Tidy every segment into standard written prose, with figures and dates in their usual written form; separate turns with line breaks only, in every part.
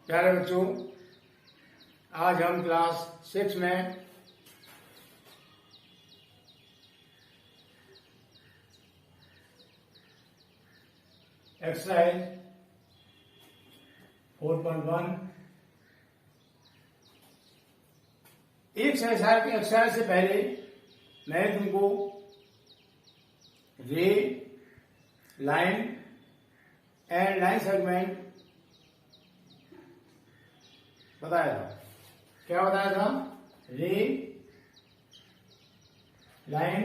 प्यारे बच्चों, आज हम क्लास 6 में एक्सरसाइज 4.1 एक एक्सरसाइज से पहले मैं तुमको रे, लाइन एंड लाइन सेगमेंट बताया था। क्या बताया था? रे, लाइन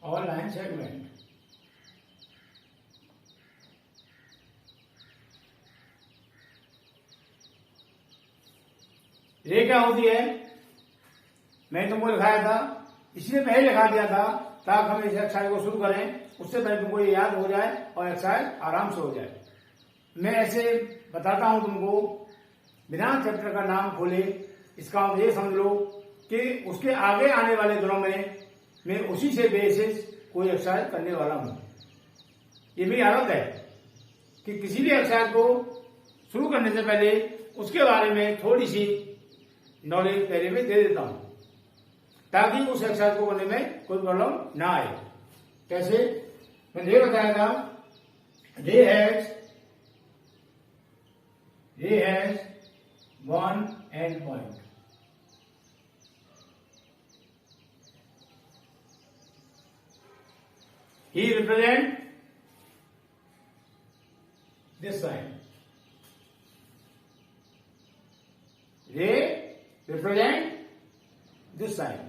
और लाइन सेगमेंट। रे क्या होती है? मैं तुमको लिखाया था, इसलिए पहले लिखा दिया था ताकि हम इस एक्सरसाइज को शुरू करें, उससे पहले तुमको ये याद हो जाए और एक्सरसाइज आराम से हो जाए। मैं ऐसे बताता हूं तुमको, बिना चैप्टर का नाम खोले। इसका आप ये समझ लो कि उसके आगे आने वाले दिनों में मैं उसी से बेसिस कोई एक्सरसाइज करने वाला हूं। ये मेरी आदत है कि किसी भी एक्सरसाइज को शुरू करने से पहले उसके बारे में थोड़ी सी नॉलेज पहले में दे देता हूं, ताकि उस एक्सरसाइज को करने में कोई प्रॉब्लम ना आए। कैसे? मैंने ये बताया था, रे has one and point. He represent this sign. Ray represent this sign.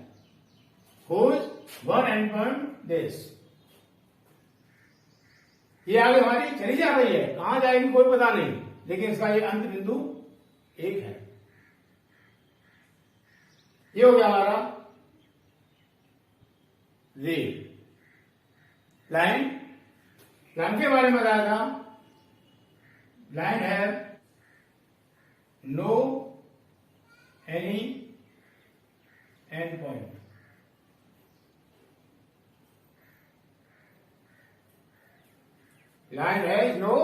Whose one end point this. ये आगे हमारी चली जा रही है, कहां जाएगी कोई पता नहीं, लेकिन इसका ये अंत बिंदु एक है। ये हो गया हमारा रे। लाइन के बारे में बताया था, लाइन है no any end point. Line है no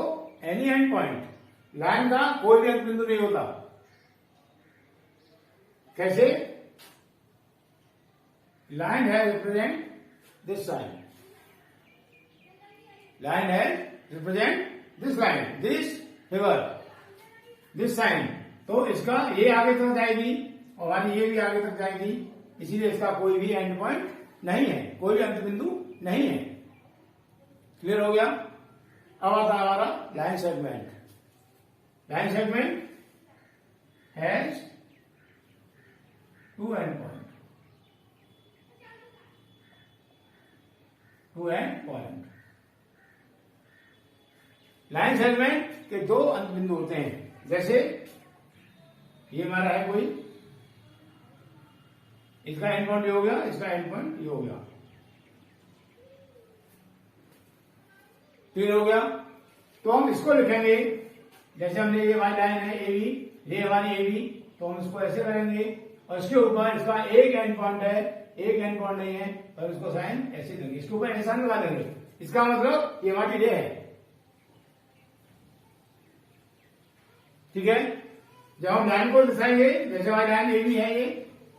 any end point. Line का कोई भी अंत बिंदु नहीं होता। कैसे? लाइन है represent this sign. Line has represent this line, this figure, this sign। तो इसका ये आगे तक जाएगी और हमारी ये भी आगे तक जाएगी, इसीलिए इसका कोई भी एंड पॉइंट नहीं है, कोई भी अंत बिंदु नहीं है। क्लियर हो गया? अब आता है हमारा line segment. Line segment has two end point. Two end point. Line segment के दो अंत बिंदु होते हैं। जैसे ये हमारा है कोई, इसका एंड पॉइंट ये हो गया, इसका एंड पॉइंट ये हो गया। क्लियर हो गया? तो हम इसको लिखेंगे, जैसे हमने ये हमारी लाइन है ए बी, ये हमारी ए बी, तो हम इसको ऐसे करेंगे और इसके ऊपर इसका एक एंड पॉइंट है, एक एंड पॉइंट नहीं है, और इसको साइन ऐसे देंगे, इसके ऊपर निशान लगा देंगे। इसका मतलब ये हमारी रे है। ठीक है? जब हम लाइन को दिखाएंगे, जैसे हमारी लाइन ए बी है ये,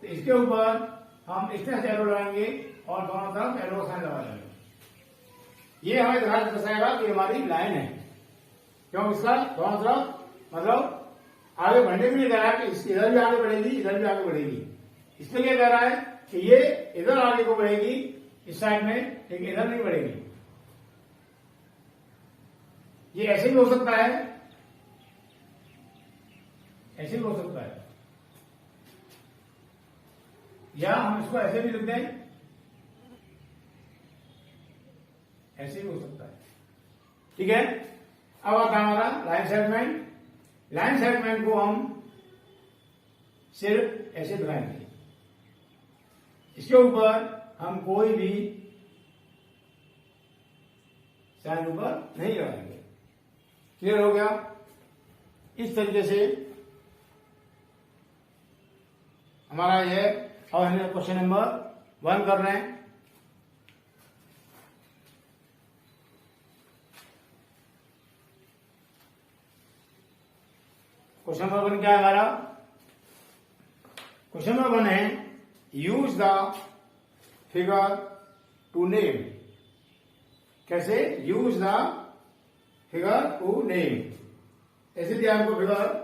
तो इसके ऊपर हम इस तरह से एरो लगाएंगे और दोनों तरफ एरो साइन लगा देंगे। ये हमें दर्शाएगा कि हमारी लाइन है। क्यों? इसका दोनों तरफ मतलब आगे बढ़ने के लिए कह रहा है कि इधर भी आगे बढ़ेगी, इधर भी आगे बढ़ेगी। इसके लिए कह रहा है कि ये इधर आगे को बढ़ेगी इस साइड में, लेकिन इधर नहीं बढ़ेगी। ये ऐसे भी हो सकता है, ऐसे भी हो सकता है, या हम इसको ऐसे भी लिख दें, ऐसे भी हो सकता है। ठीक है? अब आता है हमारा लाइन सेगमेंट। लाइन सेगमेंट को हम सिर्फ ऐसे दिखाएंगे, इसके ऊपर हम कोई भी साइन ऊपर नहीं लगाएंगे। क्लियर हो गया? इस तरीके से हमारा ये, और हम क्वेश्चन नंबर 1 कर रहे हैं। क्वेश्चन नंबर 1 क्या है हमारा? क्वेश्चन नंबर 1 है use the figure to name. कैसे? Use the figure to name. ऐसे दिया हमको फिगर,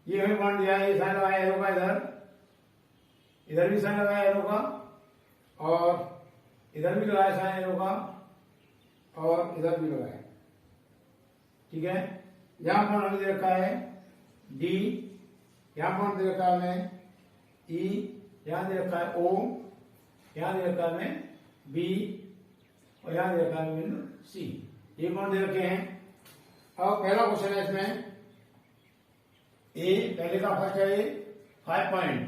ये हमें पॉइंट दिया है, ये साइन लगाया एरो का, इधर भी साइन लगाया एरो का, और इधर भी लगाया साइन एरो का, और इधर भी लगाया। ठीक है, यहां पॉइंट हमने दे रखा है डी, यहां पॉइंट दे रखा है हमें ई, यहां दे रखा है ओ, यहां दे रखा है हमें बी, और यहां दे रखा है बिंदु सी। ये पॉइंट दे रखे हैं। अब पहला क्वेश्चन है इसमें ए, पहले का फर्स्ट है 5 पॉइंट,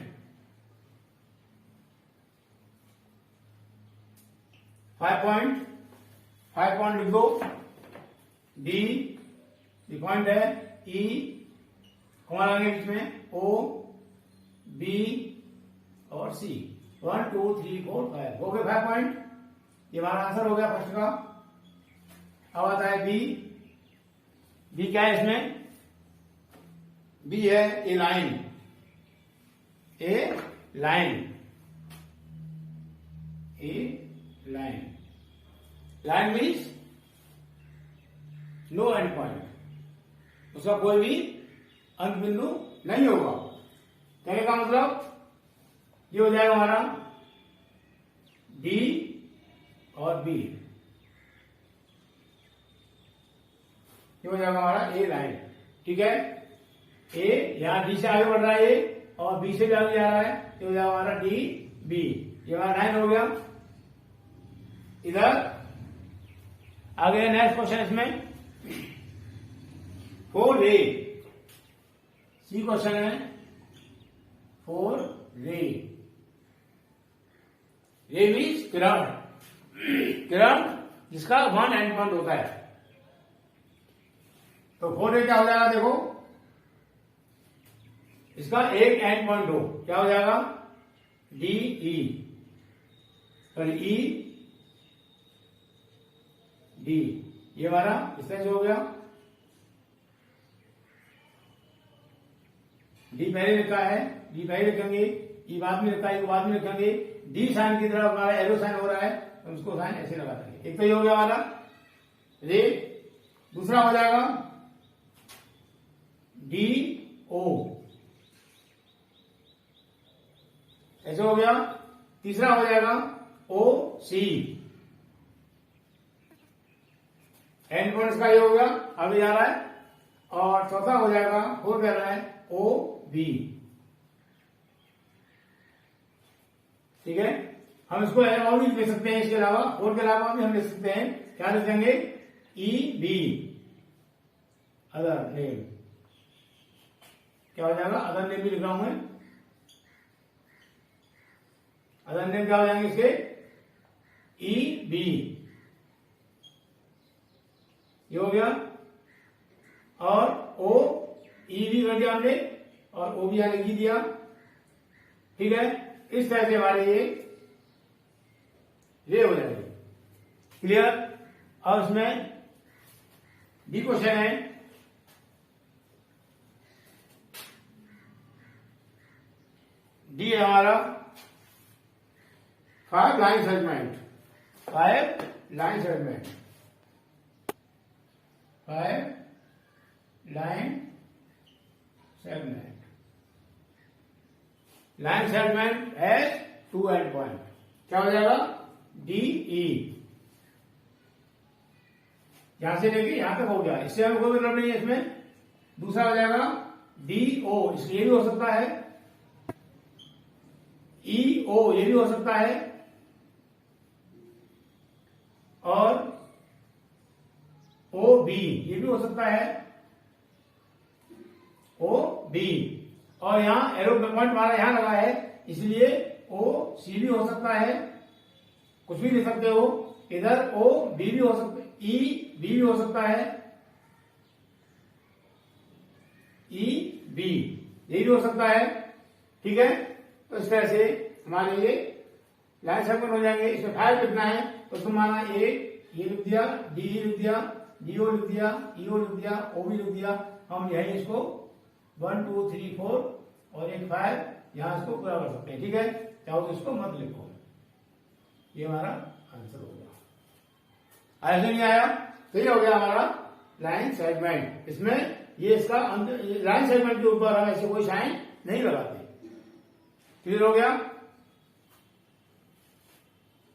5 पॉइंट लिख दो। डी पॉइंट है ई, कौन आगे बीच में ओ, बी और सी। 1 2 3 4 5 हो गए 5 पॉइंट। ये हमारा आंसर हो गया फर्स्ट का। अब आता है बी। बी क्या है इसमें? बी है a line, a line, a line. Line means no end point, उसका कोई भी अंत बिंदु नहीं होगा। कहने का मतलब ये हो जाएगा हमारा डी और बी, ये हो जाएगा हमारा ए लाइन। ठीक है, ए यहां डी से आगे बढ़ रहा है ए, और बी से भी आगे जा रहा है, ये हो जाएगा हमारा डी बी। ये हमारा लाइन हो गया। इधर आगे नेक्स्ट क्वेश्चन इसमें 4 रे, सी क्वेश्चन है 4 रे। रे मीन्स किरण, किरण जिसका 1 एंड पॉइंट होता है। तो 4 रे क्या हो जाएगा? देखो, इसका एक एंड पॉइंट हो, क्या हो जाएगा? D E, sorry E D. ये हमारा इस तरह से हो गया। डी पहले लिखा है, डी पहले लिखेंगे, ई बाद में लिखा है, बाद में लिखेंगे। डी साइन की तरफ हमारा एरो साइन हो रहा है, तो उसको साइन ऐसे लगा देंगे। एक तो ये हो गया हमारा रे। दूसरा हो जाएगा डी ओ, ऐसे हो गया। तीसरा हो जाएगा ओ सी, एंड पॉइंट का ये हो गया, आगे जा रहा है। और चौथा हो जाएगा, 4 कह रहा है, ओ बी। ठीक है, हम इसको और भी लिख सकते हैं, इसके अलावा 4 के अलावा भी हम लिख सकते हैं। क्या लिखेंगे? E B, other name. क्या हो जाएगा? अदर नेम भी लिख रहा हूं मैं। अदर नेम क्या हो जाएंगे इसके? ई बी, ये हो गया। और ओ ई भी कर दिया हमने, और ओ भी यहां लिख दिया। ठीक है, इस तरह से हमारे ये हो जाएगी। क्लियर? अब इसमें डी क्वेश्चन है, डी है हमारा 5 line segment, 5 line segment, 5 line segment. Line segment has 2 and point. क्या हो जाएगा? डी ई, यहां से लेके यहां तक हो गया, इससे हमें कोई मतलब नहीं है इसमें। दूसरा हो जाएगा डी ओ, इसलिए भी हो सकता है। ई ओ, ये भी हो सकता है। और ओ बी, ये भी हो सकता है, ओ बी। और यहां एरो पॉइंट हमारा यहां लगा है, इसलिए ओ सी भी हो सकता है, कुछ भी लिख सकते हो। इधर ओ बी भी हो सकता है, ई बी भी हो सकता है, ई बी ये भी हो सकता है। ठीक है, तो इस तरह से हमारे ये लाइन सेगमेंट हो जाएंगे। इसमें 5 लिखना है तो तुम्हारा 1 ये लिख दिया, डी लिख दिया, डीओ लिख दिया, ईओ लिख दिया, ओबी लिख दिया। हम यही इसको 1 2 3 4 और एक 5 यहां इसको पूरा कर सकते हैं। ठीक है, चाहो तो इसको मत लिखो। ये हमारा आंसर हो गया। ऐसे नहीं आया तो ये हो गया हमारा लाइन सेगमेंट। इसमें ये इसका लाइन सेगमेंट के ऊपर हम ऐसे कोई साइन नहीं लगाते। क्लियर हो गया।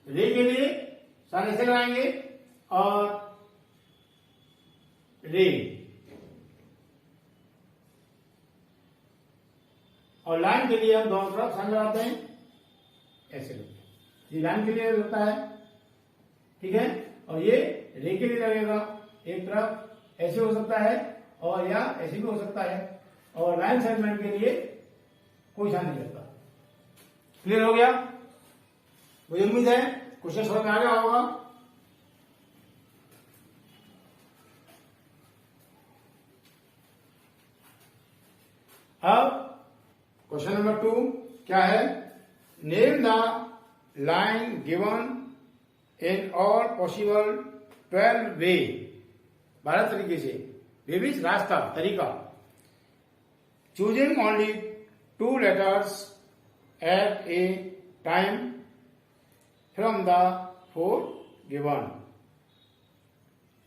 रे के लिए साइन ऐसे लगाएंगे और रे, और लाइन के लिए हम दोनों तरफ साइन लगाते हैं ऐसे लगते हैं। ये लाइन के लिए लगता है, ठीक है, और ये रे के लिए लगेगा। एक तरफ ऐसे हो सकता है और या ऐसे भी हो सकता है, और लाइन सेगमेंट के लिए कोई साइन नहीं लगता। क्लियर हो गया। मुझे उम्मीद है क्वेश्चन समझ में आ गया होगा। अब क्वेश्चन नंबर 2 क्या है? Name the line given in all possible 12 वे। 12 तरीके से, वे भी रास्ता, तरीका। Choosing only 2 letters at a time from the 4 given।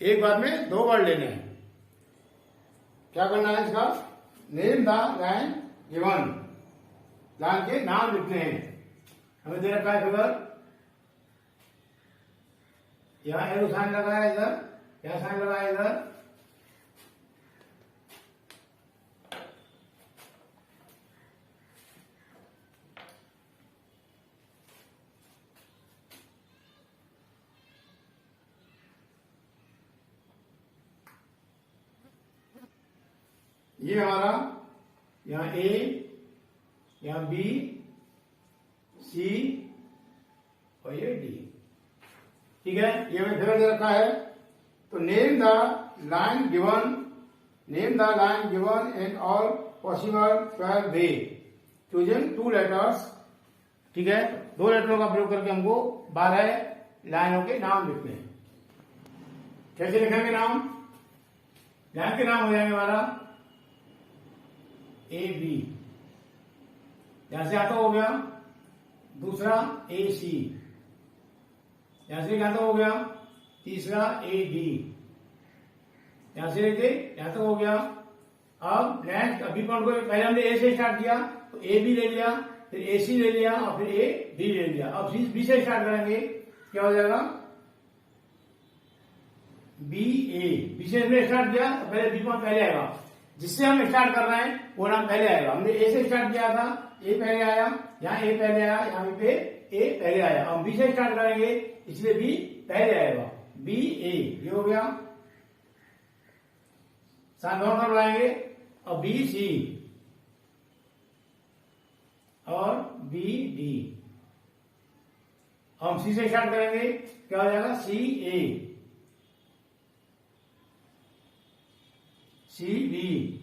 एक बार में 2 वर्ड लेने हैं। क्या करना है इसका? Name the line given, line के नाम लिखने हैं। हमें दे रखा है फिगर, यहां एरो साइन लगा है, इधर क्या साइन लगा है, इधर ये हमारा यहां ए, यहां बी, सी और ये डी। ठीक है, ये हमें फिगर दे रखा है। तो name the line given, name the line given in all possible 12 way choosing 2 letters। ठीक है, 2 लेटरों का प्रयोग करके हमको 12 लाइनों के नाम लिखने हैं। कैसे लिखेंगे नाम? लाइन के नाम हो जाएंगे हमारा ए बी, यहां से आता हो गया। दूसरा ए सी, यहां से आता हो गया। तीसरा ए डी, यहां से लेके यहां तक हो गया। अब नेक्स्ट, अभी पॉइंट को पहले हमने ए से स्टार्ट किया तो ए बी ले लिया, फिर ए सी ले लिया और फिर ए डी ले लिया। अब बी से स्टार्ट करेंगे, क्या हो जाएगा? बी ए। बी से हमने स्टार्ट किया तो पहले बी पॉइंट पहले आएगा। जिससे हम स्टार्ट कर रहे हैं वो नाम पहले आएगा। हमने ए से स्टार्ट किया था, ए पहले आया, यहाँ ए पहले आया, यहाँ पे ए पहले आया। हम बी से स्टार्ट करेंगे इसलिए बी पहले आएगा, बी ए। ये हो गया, साथ दोनों तरफ लाएंगे और बी सी और बी डी। हम सी से स्टार्ट करेंगे, क्या हो जाएगा? सी ए, सी बी,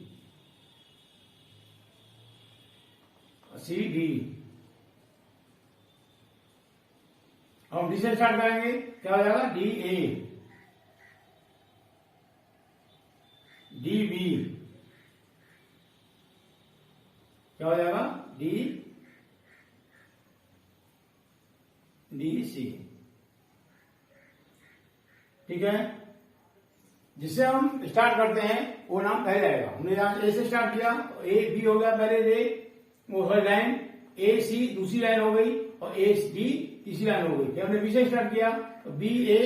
सी डी। हम डी से स्टार्ट करेंगे, क्या हो जाएगा? डी ए, डी बी, क्या हो जाएगा? D D C. ठीक है, जिससे हम स्टार्ट करते हैं वो नाम पहले आएगा। हमने यहां ए से स्टार्ट किया, ए बी हो गया पहले रे, वो लाइन, ए सी दूसरी लाइन हो गई और ए डी तीसरी लाइन हो गई। हमने बी से स्टार्ट किया तो बी ए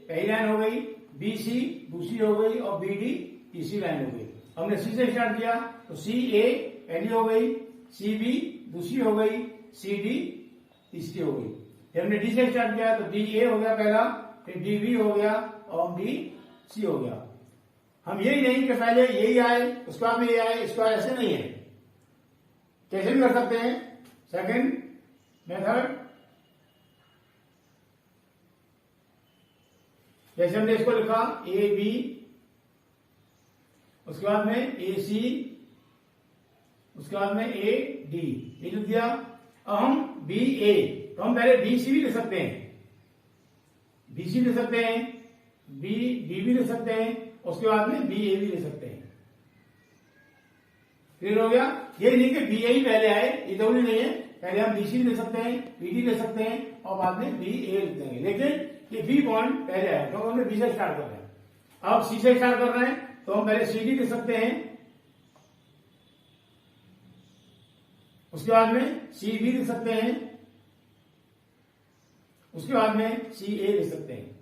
पहली लाइन हो गई, बी सी दूसरी हो गई और बी डी तीसरी लाइन हो गई। हमने सी से स्टार्ट किया तो सी ए पहली हो गई, सी बी दूसरी हो गई, सी डी तीसरी हो गई। हमने डी से स्टार्ट किया तो डी ए हो गया पहला, फिर डी बी हो गया और डी सी हो गया। हम यही नहीं कि पहले यही आए उसके बाद में ये आए, इसका ऐसे नहीं है। कैसे भी कर सकते हैं? सेकंड मेथड, जैसे हमने इसको लिखा ए बी, उसके बाद में ए सी, उसके बाद में ए डी, ये लिख दिया। अब हम बी ए, तो हम पहले बी सी भी लिख सकते हैं, बी सी लिख सकते हैं। बी भी ले सकते हैं, उसके बाद में बी ए भी ले सकते हैं। क्लियर हो गया? ये नहीं कि बी ए ही पहले आए, ये जरूरी नहीं है। पहले हम बी सी ले सकते हैं, बी डी ले सकते हैं और बाद में बी ए लिख देंगे। लेकिन ये बी बॉन्ड पहले आया क्योंकि हमने बी से स्टार्ट कर रहे हैं। अब सी से स्टार्ट कर रहे हैं तो हम पहले सी डी ले सकते हैं, उसके बाद में सी बी ले सकते हैं, उसके बाद में सी ए ले सकते हैं।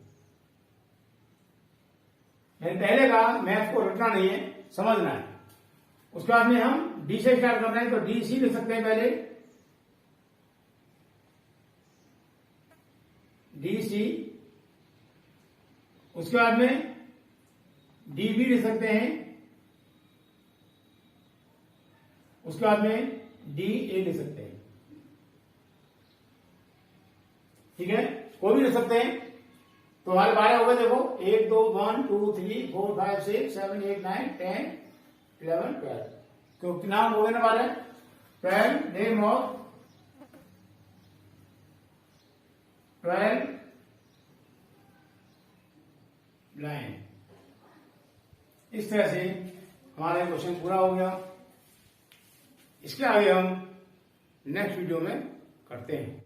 मैंने पहले कहा मैथ को रटना नहीं है, समझना है। उसके बाद में हम डी से स्टार्ट कर रहे हैं तो डी सी ले सकते हैं पहले, डी सी, उसके बाद में डी बी ले सकते हैं, उसके बाद में डी ए ले सकते हैं। ठीक है, कोई भी ले सकते हैं। तो हमारे 12 हो गए, देखो 1 2 1 2 3 4 5 6 7 8 9 10 11 12। तो नाम हो गए ना 12? 12 नेम ऑफ 12 लाइन। इस तरह से हमारा क्वेश्चन पूरा हो गया। इसके आगे हम नेक्स्ट वीडियो में करते हैं।